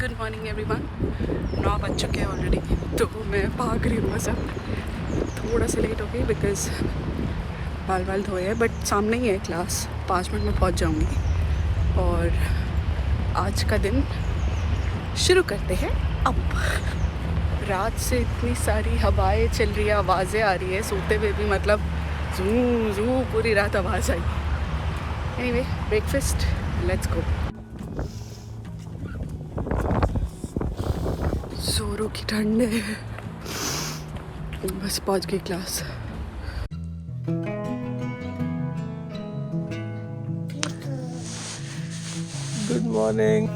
Good morning everyone. 9 बज चुके हैं ऑलरेडी, तो मैं भाग रही हूँ बस अब। थोड़ा सा लेट हो गई बिकॉज़ बाल धोए हैं, बट सामने ही है क्लास, 5 मिनट में पहुँच जाऊँगी। और आज का दिन शुरू करते हैं अब। रात से इतनी सारी हवाएं चल रही है, आवाज़ें आ रही है, सोते हुए भी मतलब जू जू पूरी रात आवाज़ आई। Anyway, breakfast, let's go. जोरों की ठंड है, बस पहुंच गई class. Good morning.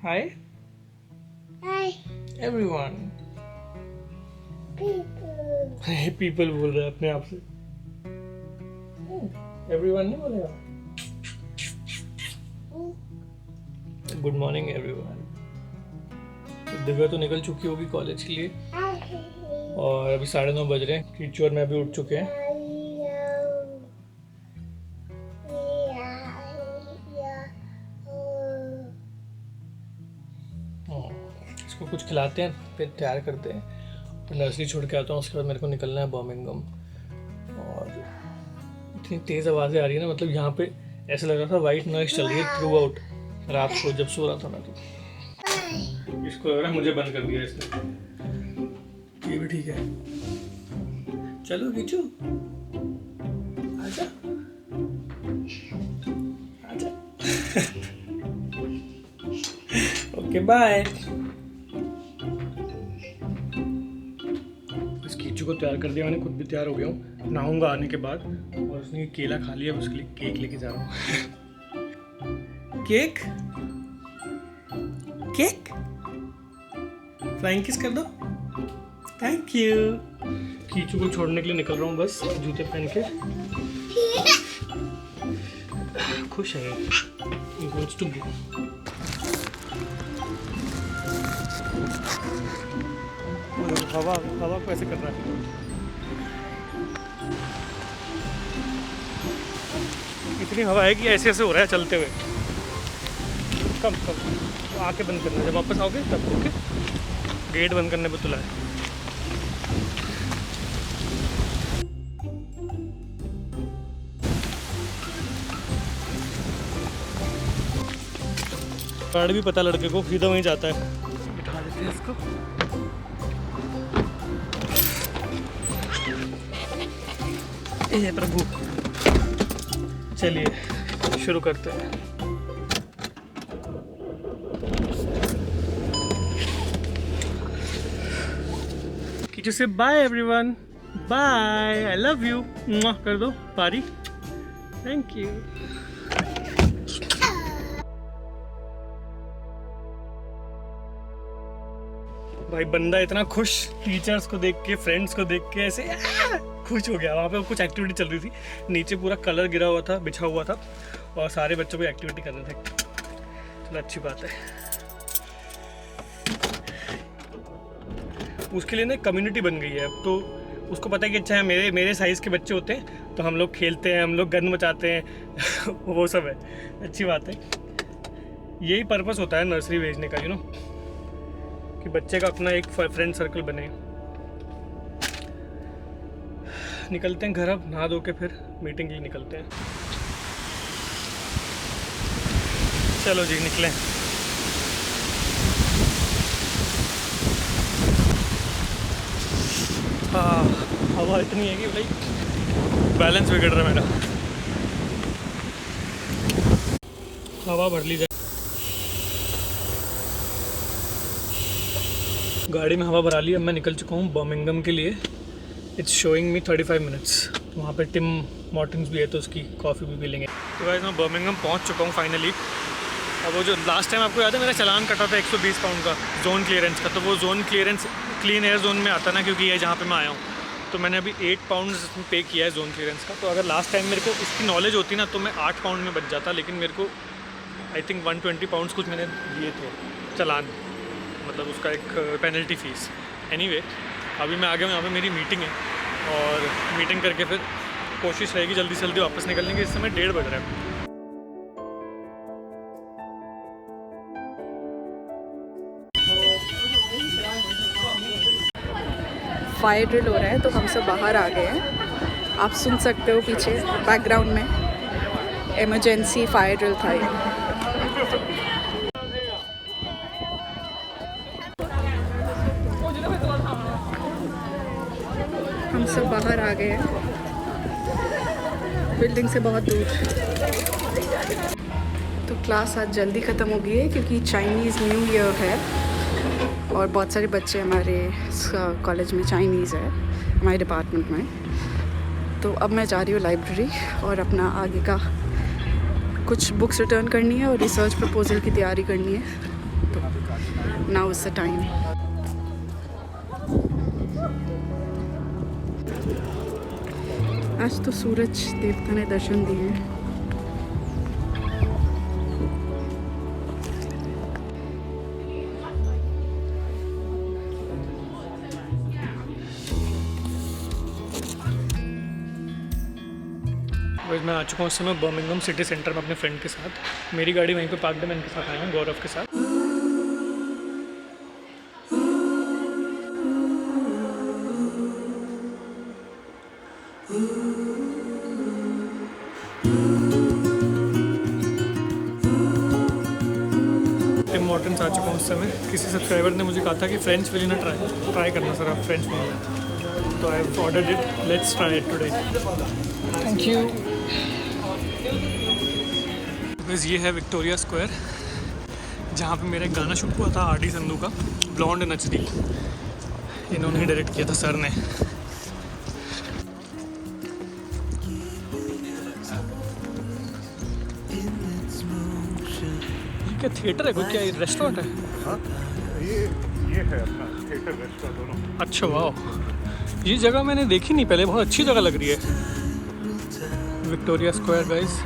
Hi everyone. People बोल रहे हैं अपने आप से, एवरीवन नहीं बोलेगा। Good morning everyone. दिव्या तो निकल चुकी होगी कॉलेज के लिए और अभी 9:30 बज रहे हैं। कीचू और मैं भी उठ चुके हैं। इसको कुछ खिलाते हैं, फिर तैयार करते हैं, फिर नर्सरी छोड़ के आता हूँ। उसके बाद मेरे को निकलना है बर्मिंघम। और इतनी तेज़ आवाज़ें आ रही है ना, मतलब यहाँ पे ऐसा लग रहा था वाइट नॉइस चल रही है थ्रू आउट रात को जब सो रहा था मैं। तो इसको लग रहा है मुझे बंद कर दिया इसने। ये भी ठीक है। चलो कीचू आजा आजा। Okay bye. इस कीचू को तैयार कर दिया मैंने, खुद भी तैयार हो गया हूँ। नहाऊंगा आने के बाद। और उसने केला खा लिया, उसके लिए केक लेके जा रहा हूँ। केक केक फ्लाइंग किस कर दो। Thank you. कीचू को छोड़ने के लिए निकल रहा हूँ बस, जूते पहन के। खुश है, he wants to go। हवा को ऐसे कर रहा है। इतनी हवा है कि ऐसे ऐसे हो रहा है चलते हुए। कम आके बंद करना, जब वापस आओगे तब। ओके, गेट बंद करने पे तुला है। कार्ड भी पता लड़के को, सीधा वहीं जाता है। बिठा देते हैं इसको। हे प्रभु, चलिए शुरू करते हैं। कीचू से bye everyone, bye, I love you कर दो पारी। Thank you. भाई बंदा इतना खुश, टीचर्स को देख के, फ्रेंड्स को देख के ऐसे खुश हो गया। वहाँ पे कुछ एक्टिविटी चल रही थी, नीचे पूरा कलर गिरा हुआ था, बिछा हुआ था, और सारे बच्चों को एक्टिविटी कर रहे थे। चलो अच्छी बात है। उसके लिए ना कम्युनिटी बन गई है अब, तो उसको पता है कि अच्छा है मेरे साइज़ के बच्चे होते हैं तो हम लोग खेलते हैं, हम लोग गन मचाते हैं। वो सब है, अच्छी बात है। यही पर्पस होता है नर्सरी भेजने का, यू नो, कि बच्चे का अपना एक फ्रेंड सर्कल बने। निकलते हैं घर अब, नहा धो के फिर मीटिंग के लिए निकलते हैं। चलो जी निकलें। हाँ, हवा इतनी है कि भाई बैलेंस बिगड़ रहा है मेरा। हवा भर ली जाए। गाड़ी में हवा भरा ली। अब मैं निकल चुका हूँ बर्मिंघम के लिए। It's showing me 35 minutes. वहाँ पे टिम मॉर्टन्स भी है तो उसकी कॉफ़ी भी पी लेंगे। तो गाइस मैं बर्मिंघम पहुँच चुका हूँ फाइनली। अब वो जो लास्ट टाइम आपको याद है मेरा चालान कटा था 120 पाउंड का जोन क्लियरेंस का, तो वो zone clearance clean air zone में आता ना, क्योंकि ये जहाँ पे मैं आया हूँ। तो मैंने अभी 8 पाउंड पे किया है जोन क्लियरेंस का। तो अगर लास्ट टाइम मेरे को इसकी नॉलेज होती ना तो मैं 8 पाउंड में बच जाता, लेकिन मेरे को आई थिंक 120 पाउंड्स कुछ मैंने दिए थे चालान, मतलब उसका एक पेनल्टी फ़ीस। एनीवे अभी मैं आ गया हूँ, यहाँ पे मेरी मीटिंग है और मीटिंग करके फिर कोशिश रहेगी जल्दी से जल्दी वापस निकलने की। इस समय 1:30 बज रहा है। फायर ड्रिल हो रहा है तो हम सब बाहर आ गए हैं। आप सुन सकते हो पीछे बैकग्राउंड में, इमरजेंसी फायर ड्रिल था ये। हम सब बाहर आ गए हैं बिल्डिंग से बहुत दूर। तो क्लास आज जल्दी ख़त्म हो गई है क्योंकि चाइनीज़ न्यू ईयर है और बहुत सारे बच्चे हमारे कॉलेज में चाइनीज़ है, हमारे डिपार्टमेंट में। तो अब मैं जा रही हूँ लाइब्रेरी और अपना आगे का कुछ बुक्स रिटर्न करनी है और रिसर्च प्रपोजल की तैयारी करनी है। तो नाउ इज़ द टाइम। आज तो सूरज देवता ने दर्शन दिए हैं। वैसे मैं आ चुका हूँ उस समय बर्मिंघम सिटी सेंटर में अपने फ्रेंड के साथ। मेरी गाड़ी वहीं पे पार्क है, मैं इनके साथ आया हूँ, गौरव के साथ। टिम मॉर्टन्स आ चुका हूँ उस समय। किसी सब्सक्राइबर ने मुझे कहा था कि फ्रेंच वेलिना ट्राई करना सर आप फ्रेंच वेलिना, तो I have ordered it, let's try it today. Thank you. बस ये है विक्टोरिया स्क्वायर जहाँ पे मेरा एक गाना शूट हुआ था आर.डी. संधू का, ब्लॉन्ड नचदी। इन्होंने डायरेक्ट किया था सर ने। ये क्या थिएटर है कोई, क्या ये रेस्टोरेंट है? हाँ, ये है अपना थिएटर रेस्टोरेंट दोनों। अच्छा वाह, ये जगह मैंने देखी नहीं पहले, बहुत अच्छी जगह लग रही है। Victoria square guys.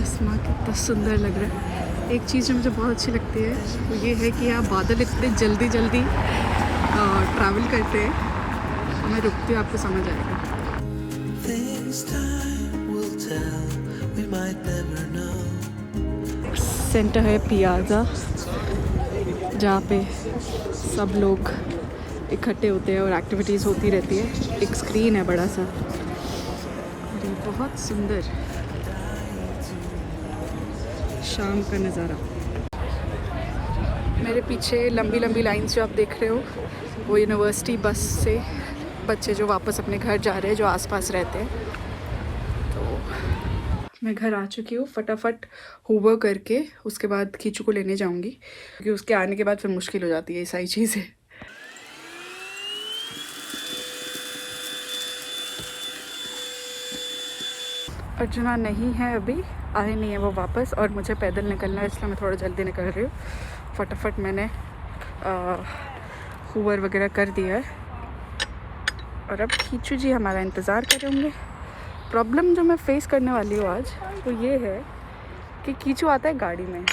आसमान कितना सुंदर लग रहा है। एक चीज़ जो मुझे बहुत अच्छी लगती है वो ये है कि यहाँ बादल इतने जल्दी जल्दी ट्रैवल करते हैं, हमें रुकते आपको समझ आएगा। सेंटर है पियाज़ा जहाँ पे सब लोग इकट्ठे होते हैं और एक्टिविटीज़ होती रहती है। एक स्क्रीन है बड़ा सा, ये बहुत सुंदर शाम का नज़ारा। मेरे पीछे लंबी लंबी लाइंस जो आप देख रहे हो वो यूनिवर्सिटी बस से बच्चे जो वापस अपने घर जा रहे हैं, जो आसपास रहते हैं। तो मैं घर आ चुकी हूँ, फटाफट हूवर करके उसके बाद कीचू को लेने जाऊँगी क्योंकि उसके आने के बाद फिर मुश्किल हो जाती है ये सारी चीज़ें। अर्जुना नहीं है, अभी आए नहीं है वो वापस, और मुझे पैदल निकलना है इसलिए मैं थोड़ा जल्दी निकल रही हूँ। फटाफट मैंने हूवर वगैरह कर दिया है और अब खींचू जी हमारा इंतज़ार करेंगे। प्रॉब्लम जो मैं फ़ेस करने वाली हूँ आज वो ये है कि कीचू आता है गाड़ी में,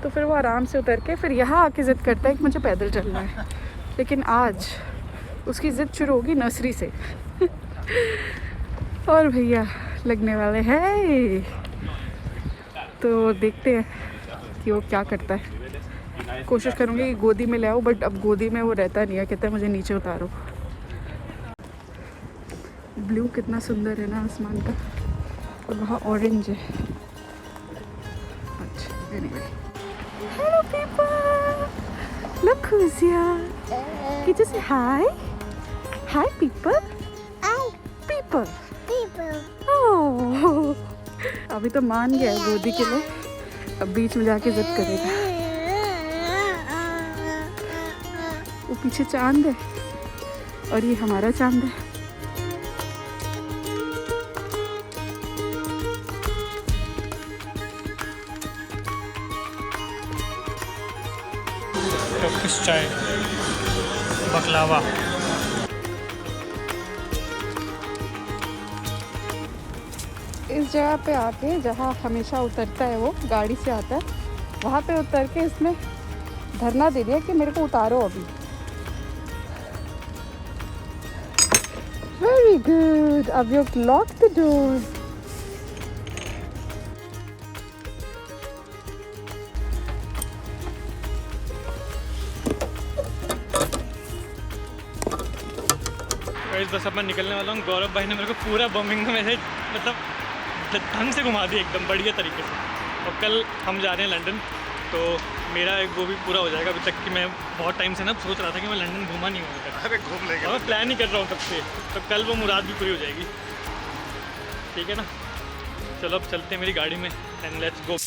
तो फिर वो आराम से उतर के फिर यहाँ आके ज़िद करता है कि मुझे पैदल चलना है, लेकिन आज उसकी ज़िद शुरू होगी नर्सरी से। और भैया लगने वाले हैं, तो देखते हैं कि वो क्या करता है। कोशिश करूँगी कि गोदी में ले आओ, बट अब गोदी में वो रहता नहीं है, कहता है मुझे नीचे उतारो। ब्लू कितना सुंदर है ना आसमान का, और वहाँ ऑरेंज है। अच्छा, anyway, hello people, look who's here. Can you say hi? Hi people. Hi people. Oh, अभी तो मान गया है गोदी के लिए, अब बीच में जाके जिद करेगा। वो पीछे चांद है और ये हमारा चांद है। टर्किश चाय, बकलावा। इस जगह पे आके, जहाँ हमेशा उतरता है वो गाड़ी से आता है, वहाँ पे उतर के इसने धरना दे दिया कि मेरे को उतारो अभी। वेरी गुड, अब यू लॉक द डोर। बस अब मैं निकलने वाला हूँ। गौरव भाई ने मेरे को पूरा बर्मिंघम में से मतलब ढंग से घुमा दिया, एकदम बढ़िया तरीके से। और कल हम जा रहे हैं लंदन, तो मेरा एक वो भी पूरा हो जाएगा। अभी तक कि मैं बहुत टाइम से ना सोच रहा था कि मैं लंदन घूमा नहीं हूँ। अरे घूम लेंगे, मैं प्लान ही कर रहा हूँ तब से, तो कल वो मुराद भी पूरी हो जाएगी। ठीक है ना, चलो अब चलते हैं मेरी गाड़ी में and let's go.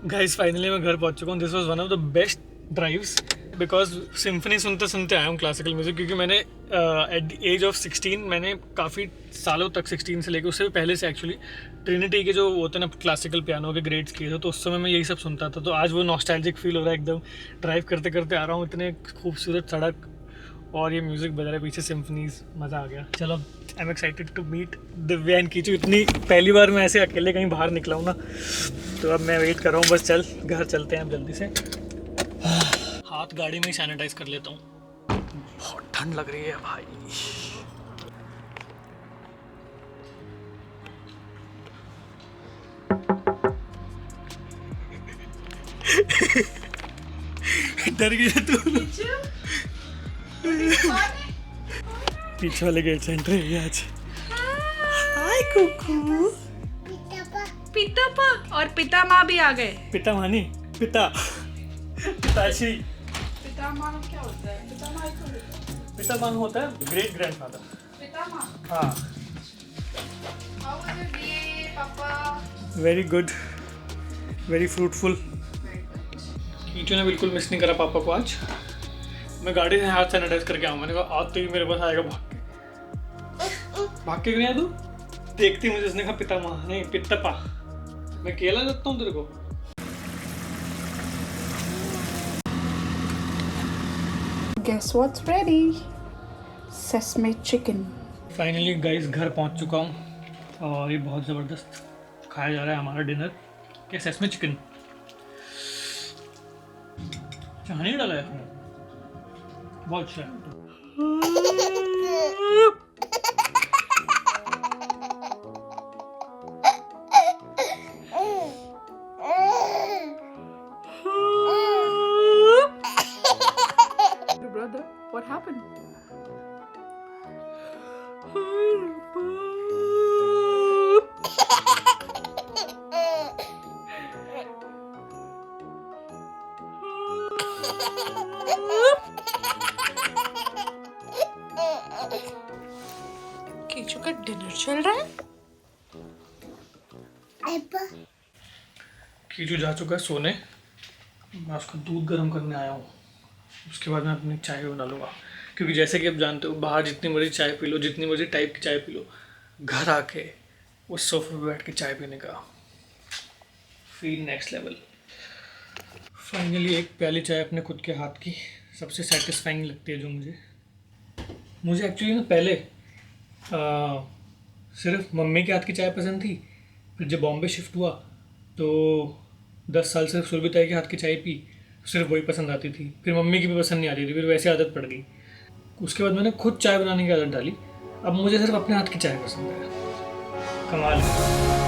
Guys finally मैं घर पहुँच चुका हूँ। This was one of the best drives because symphony सुनते सुनते आया हूँ क्लासिकल म्यूज़िक, क्योंकि मैंने एट द एज ऑफ 16 मैंने काफ़ी सालों तक, 16 से लेकर उससे भी पहले से एक्चुअली ट्रिनिटी के जो होते हैं ना क्लासिकल पियानो के ग्रेड्स किए थे, तो उस समय मैं यही सब सुनता था। तो आज वो नॉस्टैल्जिक फील हो रहा है एकदम। ड्राइव करते करते आ रहा हूँ, इतने खूबसूरत सड़क और ये म्यूज़िक बज रहा है पीछे, सिम्फनीज, मज़ा आ गया। चलो I am excited to meet Divya and Kichu. इतनी पहली बार मैं ऐसे अकेले कहीं बाहर निकला हूँ ना, तो अब मैं वेट कर रहा हूँ। बस चल घर चलते हैं अब जल्दी से। हाथ गाड़ी में ही सैनिटाइज कर लेता हूँ, बहुत ठंड लग रही है भाई। डर गई तू? पीछे वाले गेट से एंट्री है आज। हाय कुकू। पितापा और पिता माँ भी आ गए। पिता मानी, पिता, पिताश्री। पिता माँ क्या होता है? पिता माँ पिता माँ होता है ग्रेट ग्रैंडफादर। पिता माँ। हाँ, How was your day, पापा? Very good, very fruitful. Kichu ने बिल्कुल मिस नहीं करा पापा को आज। मैं गाड़ी से हाथ सैनिटाइज करके आऊँ, मैंने कहा आज तो ही मेरे पास आएगा भाग के नहीं आया तू? देखती मुझे, उसने कहा पिता माँ नहीं पित्तपा। मैं केला देता हूँ तेरे को। Guess what's ready? Sesame chicken. Finally guys घर पहुँच चुका हूँ और ये बहुत ज़बरदस्त खाया जा रहा है हमारा डिनर। क्या सेसमे चिकन? चाहनी डाला है इसमें, बहुत अच्छा है। Brother, what happened? कीचू का डिनर चल रहा है। कीचू जा चुका है सोने, मैं उसको दूध गर्म करने आया हूँ। उसके बाद मैं अपनी चाय बना लूँगा, क्योंकि जैसे कि आप जानते हो बाहर जितनी मर्जी चाय पी लो, जितनी मर्जी टाइप की चाय पी लो, घर आके उस सोफे पे बैठ के चाय पीने का फील नेक्स्ट लेवल। फाइनली एक प्याली चाय अपने खुद के हाथ की सबसे सेटिस्फाइंग लगती है जो मुझे एक्चुअली ना पहले सिर्फ मम्मी के हाथ की चाय पसंद थी। फिर जब बॉम्बे शिफ्ट हुआ तो 10 साल सिर्फ सुरभि ताई के हाथ की चाय पी, सिर्फ वही पसंद आती थी। फिर मम्मी की भी पसंद नहीं आती थी, फिर वैसे आदत पड़ गई। उसके बाद मैंने खुद चाय बनाने की आदत डाली अब मुझे सिर्फ अपने हाथ की चाय पसंद है। कमाल है।